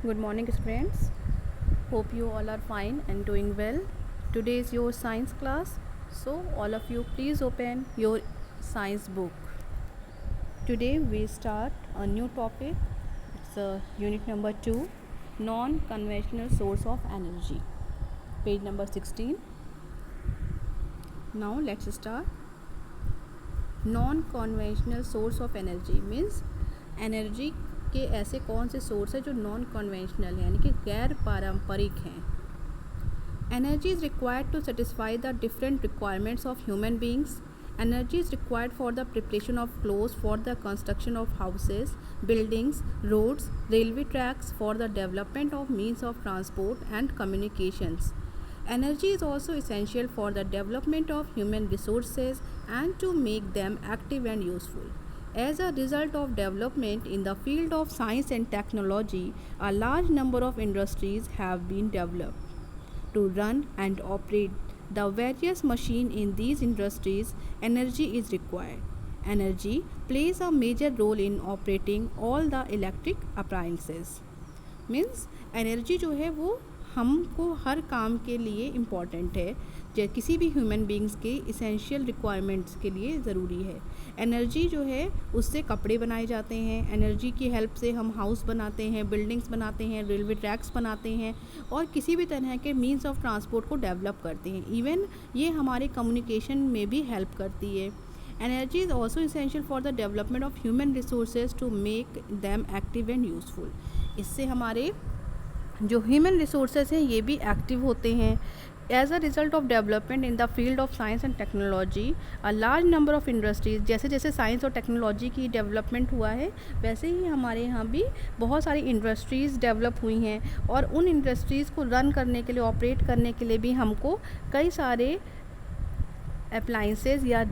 Good morning, students. Hope you all are fine and doing well. Today is your science class, so all of you please open your science book. Today we start a new topic. It's unit number 2, non-conventional source of energy. Page number 16. Now let's start. Non-conventional source of energy means energy के ऐसे कौन से source है जो non conventional है यानी कि गैर पारंपरिक हैं. Energy is required to satisfy the different requirements of human beings. Energy is required for the preparation of clothes, for the construction of houses, buildings, roads, railway tracks, for the development of means of transport and communications. Energy is also essential for the development of human resources and to make them active and useful. As a result of development in the field of science and technology, a large number of industries have been developed. To run and operate the various machines in these industries, energy is required. Energy plays a major role in operating all the electric appliances. Means energy जो है वो हमको हर काम के लिए important है, जो किसी भी ह्यूमन बींग्स के इसेंशियल रिक्वायरमेंट्स के लिए ज़रूरी है. एनर्जी जो है उससे कपड़े बनाए जाते हैं, एनर्जी की हेल्प से हम हाउस बनाते हैं, बिल्डिंग्स बनाते हैं, रेलवे ट्रैक्स बनाते हैं और किसी भी तरह के मीन्स ऑफ ट्रांसपोर्ट को डेवलप करते हैं. इवन ये हमारे कम्युनिकेशन में भी हेल्प करती है. Energy is also essential for the development of human resources to make them active and useful. इससे हमारे जो ह्यूमन रिसोर्सेज हैं ये भी एक्टिव होते हैं. As a result of development in the field of science and technology, a large number of industries. जैसे जैसे साइंस और टेक्नोलॉजी की डेवलपमेंट हुआ है वैसे ही हमारे यहाँ भी बहुत सारी इंडस्ट्रीज़ डेवलप हुई हैं और उन इंडस्ट्रीज़ को रन करने के लिए, ऑपरेट करने के लिए भी हमको कई सारे अप्लाइंसेस या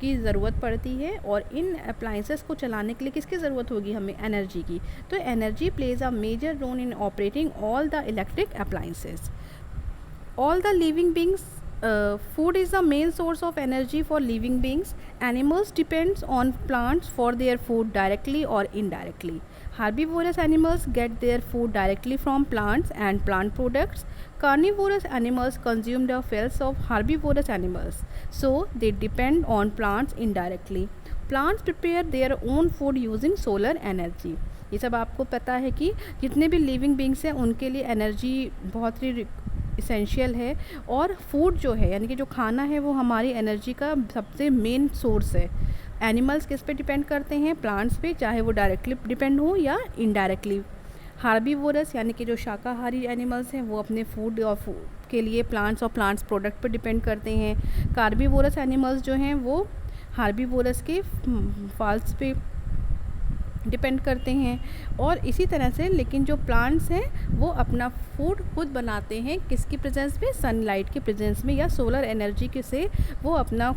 की ज़रूरत पड़ती है. और इन अप्लाइंसेस को चलाने के लिए किसकी ज़रूरत होगी? हमें एनर्जी की. तो energy plays a major role in operating all the electric appliances. All the living beings, food is the main source of energy for living beings. Animals depends on plants for their food directly or indirectly. Herbivorous animals get their food directly from plants and plant products. Carnivorous animals consume the flesh of herbivorous animals, so they depend on plants indirectly. Plants prepare their own food using solar energy. ये सब आपको पता है कि जितने भी living beings हैं उनके लिए एनर्जी बहुत ही इसेंशियल है. और फूड जो है यानी कि जो खाना है वो हमारी एनर्जी का सबसे मेन सोर्स है. एनिमल्स किस पे डिपेंड करते हैं? प्लांट्स पे, चाहे वो डायरेक्टली डिपेंड हो या इनडायरेक्टली. हार्बीवोरस यानी कि जो शाकाहारी एनिमल्स हैं वो अपने फूड और के लिए प्लांट्स और प्लांट्स प्रोडक्ट पे डिपेंड करते हैं. कार्बीवोरस एनिमल्स जो हैं वो हार्बीवोरस के फॉल्स पे डिपेंड करते हैं. और इसी तरह से लेकिन जो प्लांट्स हैं वो अपना फूड खुद बनाते हैं किसकी प्रेजेंस में? सनलाइट के प्रेजेंस में या सोलर एनर्जी के से वो अपना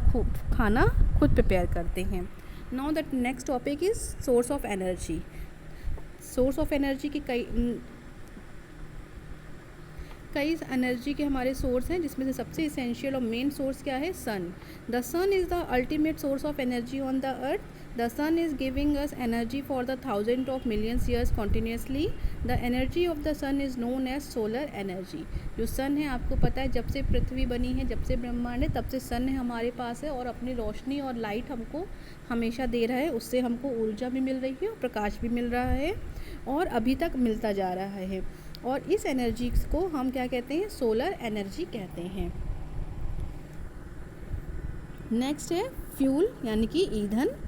खाना खुद प्रिपेयर करते हैं. Now the next topic is source of energy. Source of energy की कई एनर्जी के हमारे सोर्स हैं जिसमें से सबसे इसेंशियल और मेन सोर्स क्या है? Sun. The sun is the ultimate source of energy on the earth. The sun is giving us energy for the thousands of millions years continuously. The energy of the sun is known as solar energy. जो सन है आपको पता है जब से पृथ्वी बनी है, जब से ब्रह्मांड है, तब से सन है हमारे पास है और अपनी रोशनी और लाइट हमको हमेशा दे रहा है. उससे हमको ऊर्जा भी मिल रही है और प्रकाश भी मिल रहा है और अभी तक मिलता जा रहा है. और इस एनर्जी को हम क्या कहते हैं? सोलर एनर्जी कहते हैं. नेक्स्ट है फ्यूल यानी कि ईंधन.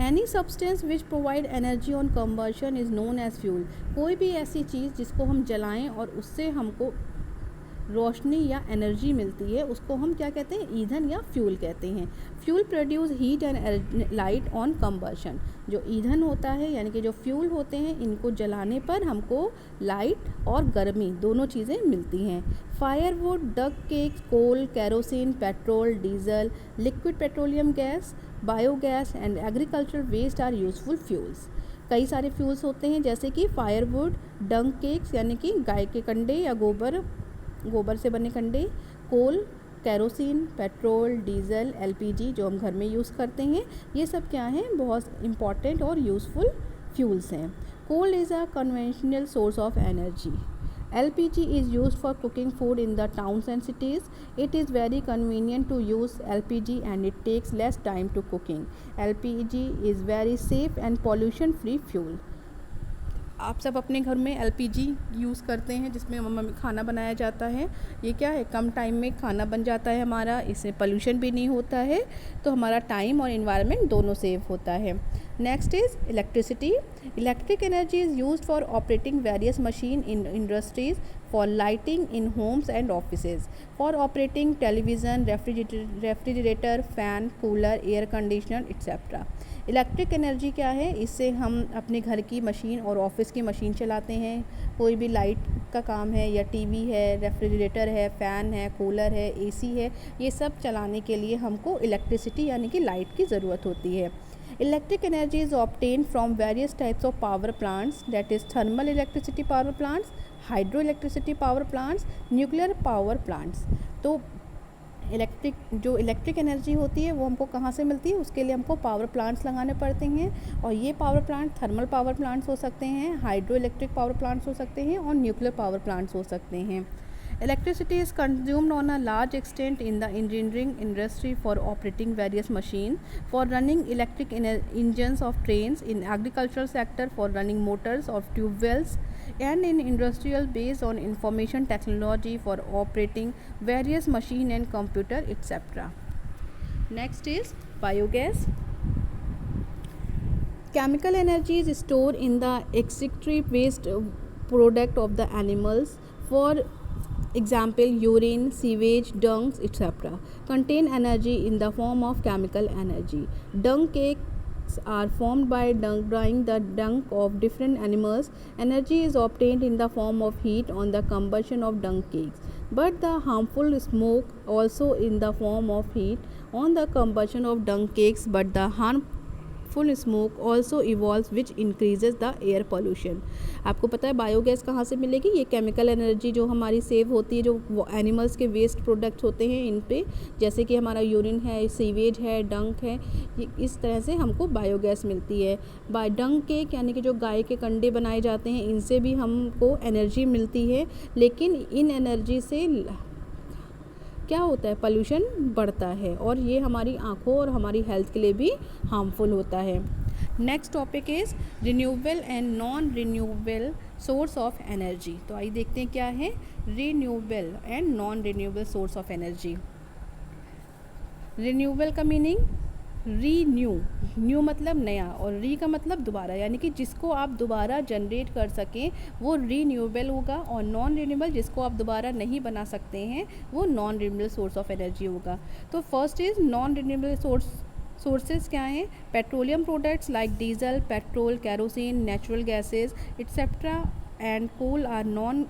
Any substance which provide energy on combustion is known as fuel. कोई भी ऐसी चीज़ जिसको हम जलाएं और उससे हमको रोशनी या एनर्जी मिलती है उसको हम क्या कहते हैं? ईंधन या फ्यूल कहते हैं. Fuel produce heat and light on combustion. जो ईंधन होता है यानी कि जो फ्यूल होते हैं इनको जलाने पर हमको लाइट और गर्मी दोनों चीज़ें मिलती हैं. Firewood, dung cakes, coal, kerosene, petrol, diesel, liquid petroleum gas, biogas and agricultural waste are useful fuels. कई सारे फ्यूल्स होते हैं जैसे कि फायरवुड, डंग केक्स यानी कि गाय के कंडे या गोबर से बने कंडे, कोल, कैरोसिन, पेट्रोल, डीजल, एलपीजी जो हम घर में यूज़ करते हैं, ये सब क्या हैं? बहुत इम्पॉर्टेंट और यूज़फुल फ्यूल्स हैं. Coal is a conventional source of energy. LPG is used for cooking food in the towns and cities. It is very convenient to use LPG and it takes less time to cooking. LPG is very safe and pollution free fuel. आप सब अपने घर में LPG use करते हैं जिसमें खाना बनाया जाता है. ये क्या है, कम टाइम में खाना बन जाता है हमारा, इससे पोल्यूशन भी नहीं होता है, तो हमारा टाइम और एनवायरनमेंट दोनों सेव होता है. Next is electricity. Electric energy is used for operating various machine in industries, for lighting in homes and offices, for operating television, refrigerator, fan, cooler, air conditioner, etc. Electric energy क्या है, इससे हम अपने घर की machine और office की machine चलाते हैं. कोई भी लाइट का काम है या टीवी है, रेफ्रिजरेटर है, फ़ैन है, कूलर है, एसी है, ये सब चलाने के लिए हमको इलेक्ट्रिसिटी यानी कि लाइट की ज़रूरत होती है. Electric energy is obtained from various types of power plants, that is thermal electricity power plants, hydroelectricity power plants, nuclear power plants. तो इलेक्ट्रिक एनर्जी होती है वो हमको कहाँ से मिलती है, उसके लिए हमको पावर प्लांट्स लगाने पड़ते हैं, और ये power plant thermal power plants हो सकते हैं, हाइड्रो इलेक्ट्रिक पावर प्लांट्स हो सकते हैं, और न्यूक्लियर पावर प्लांट्स हो सकते हैं. Electricity is consumed on a large extent in the engineering industry for operating various machines, for running electric engines of trains, in agricultural sector for running motors of tube wells, and in industrial based on information technology for operating various machine and computer, etc. Next is biogas. Chemical energy is stored in the excretory waste product of the animals. For example, urine, sewage, dung, etc. contain energy in the form of chemical energy. Dung cakes are formed by drying the dung of different animals. Energy is obtained in the form of heat on the combustion of dung cakes, but the harmful smoke also in the form of heat on the combustion of dung cakes, but the harmful smoke also evolves which increases the air pollution. आपको पता है biogas कहाँ से मिलेगी, ये chemical energy जो हमारी save होती है, जो एनिमल्स के वेस्ट प्रोडक्ट्स होते हैं इन पे, जैसे कि हमारा यूरिन है, सीवेज है, डंक है, इस तरह से हमको बायोगैस मिलती है. डंक केक यानी कि जो गाय के कंडे बनाए जाते हैं, इनसे भी हमको एनर्जी मिलती है, लेकिन इन एनर्जी से क्या होता है, पोल्यूशन बढ़ता है, और ये हमारी आँखों और हमारी हेल्थ के लिए भी हार्मफुल होता है. Next topic is renewable and non renewable source of energy. तो आइए देखते हैं क्या है renewable and non renewable source of energy. Renewable का मीनिंग न्यू मतलब नया, और री का मतलब दोबारा, यानी कि जिसको आप दोबारा जनरेट कर सकें वो रीन्यूएबल होगा, और नॉन रिन्यूएबल जिसको आप दोबारा नहीं बना सकते हैं वो non renewable source of energy होगा. तो first is non renewable sources क्या हैं, petroleum products like diesel, petrol, kerosene, natural gases etcetera and coal are non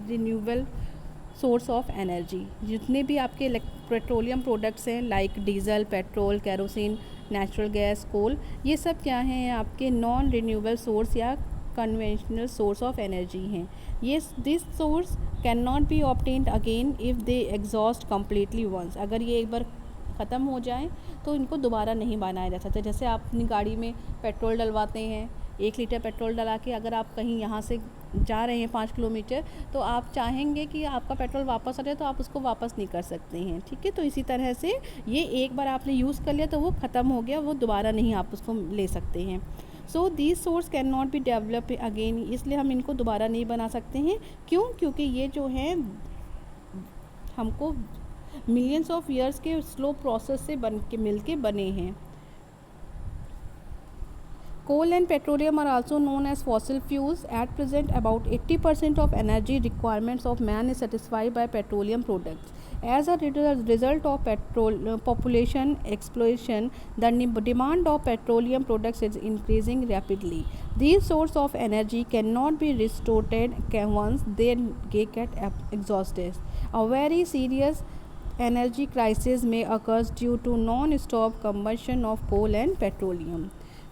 renewable source of energy. जितने भी आपके पेट्रोलियम प्रोडक्ट्स हैं like diesel, petrol, kerosene, natural gas, coal, ये सब क्या हैं, आपके नॉन रिन्यूएबल सोर्स या कन्वेंशनल सोर्स ऑफ एनर्जी हैं. ये this source can not be obtained again if they exhaust completely once. अगर ये एक बार ख़त्म हो जाए तो इनको दोबारा नहीं बनाया जा सकता. जैसे आप अपनी गाड़ी में पेट्रोल डलवाते हैं, 1 लीटर पेट्रोल डला के अगर आप कहीं यहाँ से जा रहे हैं 5 किलोमीटर, तो आप चाहेंगे कि आपका पेट्रोल वापस आ जाए, तो आप उसको वापस नहीं कर सकते हैं. ठीक है, तो इसी तरह से ये एक बार आपने यूज़ कर लिया तो वो ख़त्म हो गया, वो दोबारा नहीं आप उसको ले सकते हैं. So these source can not be develop again, इसलिए हम इनको दोबारा नहीं बना सकते हैं. क्यों? क्योंकि ये जो हैं हमको मिलियंस ऑफ ईयर्स के स्लो प्रोसेस से मिल के बने हैं. Coal and petroleum are also known as fossil fuels. At present, about 80% of energy requirements of man is satisfied by petroleum products. As a result of population explosion, the demand of petroleum products is increasing rapidly. These sources of energy cannot be restored once they get exhausted. A very serious energy crisis may occur due to non-stop combustion of coal and petroleum.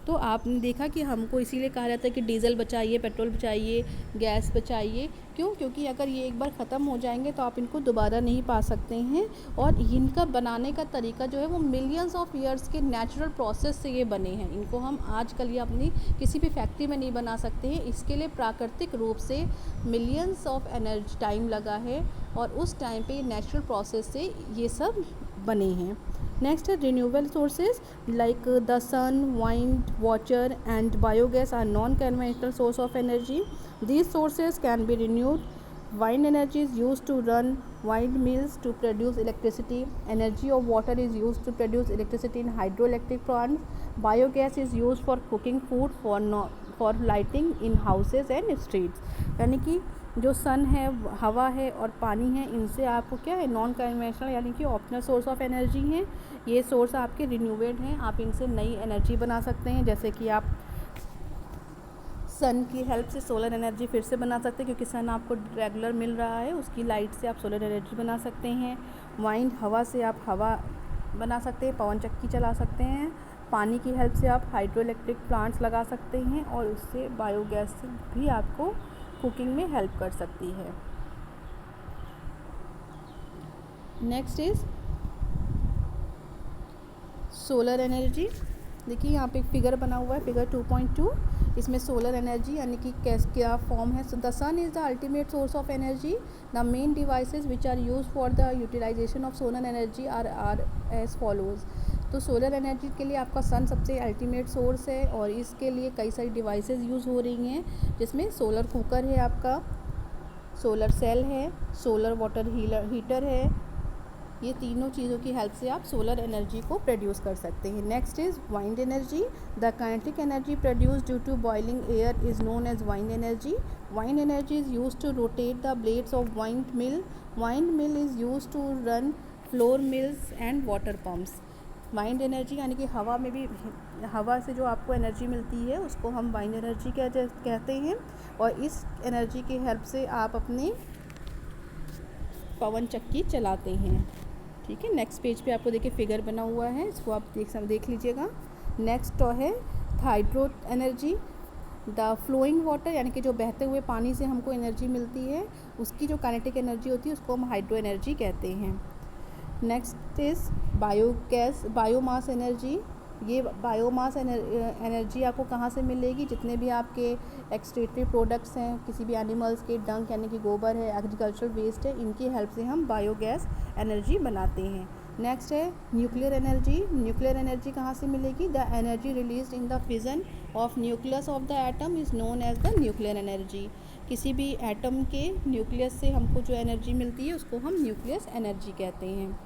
तो आपने देखा कि हमको इसीलिए कहा जाता है कि डीजल बचाइए, पेट्रोल बचाइए, गैस बचाइए। क्यों? क्योंकि अगर ये एक बार ख़त्म हो जाएंगे तो आप इनको दोबारा नहीं पा सकते हैं। और इनका बनाने का तरीका जो है वो मिलियंस ऑफ ईयर्स के नेचुरल प्रोसेस से ये बने हैं। इनको हम आजकल ये अपनी किसी भी फैक्ट्री में नहीं बना सकते हैं। इसके लिए प्राकृतिक रूप से मिलियंस ऑफ एनर्जी टाइम लगा है और उस टाइम पे नेचुरल प्रोसेस से ये सब बने हैं। नेक्स्ट है renewable sources like the sun, wind, water and biogas are non-conventional source of energy. These sources can be renewed. Wind energy is used to run windmills to produce electricity. Energy of water is used to produce electricity in hydroelectric plants. Biogas is used for cooking food, for lighting in houses and streets. यानी कि जो सन है, हवा है और पानी है, इनसे आपको क्या है, नॉन कन्वेंशनल यानी कि ऑप्शनल सोर्स ऑफ एनर्जी हैं। ये सोर्स आपके रिन्यूएबल हैं, आप इनसे नई एनर्जी बना सकते हैं। जैसे कि आप सन की हेल्प से सोलर एनर्जी फिर से बना सकते हैं, क्योंकि सन आपको रेगुलर मिल रहा है, उसकी लाइट से आप सोलर एनर्जी बना सकते हैं। वाइंड, हवा से आप हवा बना सकते हैं, पवन चक्की चला सकते हैं। पानी की हेल्प से आप हाइड्रो इलेक्ट्रिक प्लांट्स लगा सकते हैं और उससे बायोगैस भी आपको कुकिंग में हेल्प कर सकती है। Next is solar energy. देखिए यहाँ पे एक फिगर बना हुआ है, फिगर 2.2। इसमें सोलर एनर्जी यानी कि क्या फॉर्म है। The sun is the ultimate source of energy. The main devices which are use for the utilization of solar energy are as follows. तो सोलर एनर्जी के लिए आपका सन सबसे अल्टीमेट सोर्स है और इसके लिए कई सारी डिवाइसेस यूज़ हो रही हैं, जिसमें सोलर कुकर है आपका, सोलर सेल है, सोलर वाटर हीटर है। ये तीनों चीज़ों की हेल्प से आप सोलर एनर्जी को प्रोड्यूस कर सकते हैं। Next is wind energy. The kinetic energy produce due to boiling air is known as wind energy. Wind energy is use to rotate the blades of wind mill. Wind mill is use to run flour mills and water pumps. Wind energy यानी कि हवा में भी, हवा से जो आपको energy मिलती है उसको हम वाइंड एनर्जी कहते हैं। और इस एनर्जी की हेल्प से आप अपनी पवन चक्की चलाते हैं। ठीक है, नेक्स्ट पेज पे आपको देखिए फिगर बना हुआ है, इसको आप देख लीजिएगा। नेक्स्ट है hydro energy. The flowing water यानी कि जो बहते हुए पानी से हमको एनर्जी मिलती है, उसकी जो काइनेटिक एनर्जी होती है उसको हम हाइड्रो एनर्जी कहते हैं। Next is biogas, biomass energy. ये बायोमास एनर्जी आपको कहाँ से मिलेगी? जितने भी आपके एक्सक्रीटरी प्रोडक्ट्स हैं, किसी भी एनिमल्स के डंक यानी कि गोबर है, एग्रीकल्चर वेस्ट है, इनकी हेल्प से हम बायोगैस एनर्जी बनाते हैं। नेक्स्ट है न्यूक्लियर एनर्जी। न्यूक्लियर एनर्जी कहाँ से मिलेगी? The energy released in the fission of nucleus of the atom is known as the nuclear energy. किसी भी एटम के न्यूक्लियस से हमको जो एनर्जी मिलती है उसको हम न्यूक्लियस एनर्जी कहते हैं।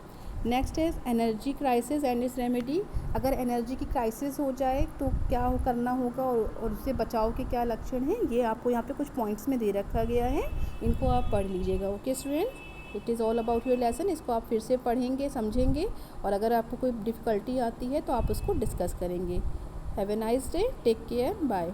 नेक्स्ट है energy crisis and it's remedy. अगर एनर्जी की क्राइसिस हो जाए तो क्या करना होगा और उससे बचाव के क्या लक्षण हैं, ये आपको यहाँ पे कुछ पॉइंट्स में दे रखा गया है, इनको आप पढ़ लीजिएगा। Okay student, it is all about your lesson. इसको आप फिर से पढ़ेंगे, समझेंगे और अगर आपको कोई डिफ़िकल्टी आती है तो आप उसको डिस्कस करेंगे। Have a nice day, take care, bye.